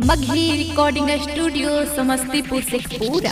मघी recording studio Samastipur से पूरा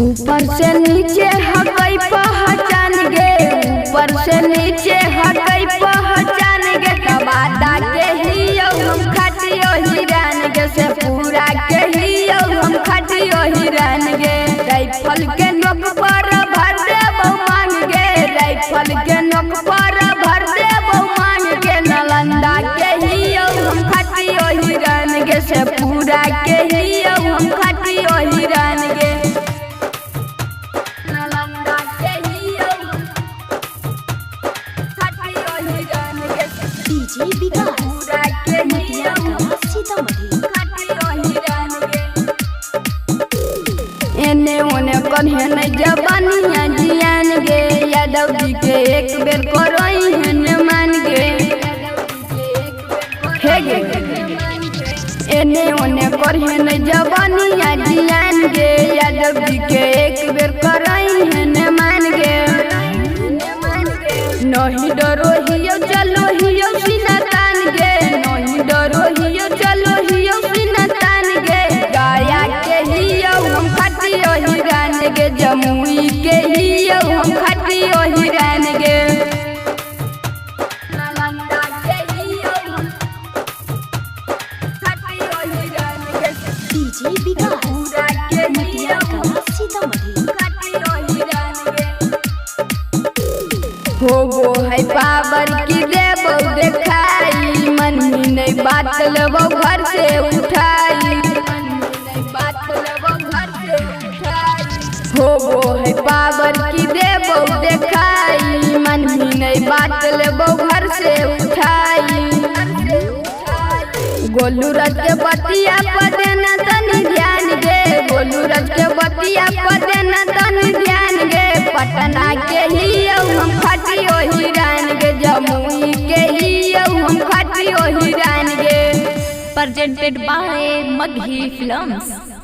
ऊपर से नीचे हकई पहचान गे, ऊपर से नीचे हकई पहचान गे, कबादा के हियो हम खटियो हिरान गे, से पूरा के हियो हम खटियो हिरान गे। राइफल के नोक पर भर दे मांग गे, राइफल के नोक पर भर दे मांग गे, नालंदा के हियो हम खटियो हिरान गे, से पूरा के हियो हम खटियो हिरान गे। एने ओने कन्हे नहीं जबानिया जियान गे, यादव जी के एक बेर करोई हन मान गे, हे गे एने ओने कन्हे नहीं जबानिया जियान गे, यादव जी के एक बेर करोई हन मान गे। नहीं डरो हियो चलो हियो सीना तान गे, नहीं डरो हियो चलो हियो सीना तान गे, गाया के हियो हम खटियो हिरान गे, जमुई के हियो हम खटियो हिरान गे। नालंदा के हियो हम खटियो हिरान गे, डीजे विकास पूरा के हियो हम सीतामढ़ी खटियो हिरान गे। होगो है पावर की देबो देखाई, मन ही नहीं बात लेबो घर से उठाई, होगो है पावर की देबो देखाई, मन ही नहीं बात लेबो घर से उठाई। गोलू राज के बतिया पर देना तनी ध्यान गे, गोलू राज के बतिया पर देना तनी ध्यान गे, पटना के हियो हम खटियो हिरान गे, जमुई के हियो हम खटियो हिरान गे। presented by Maghi Films।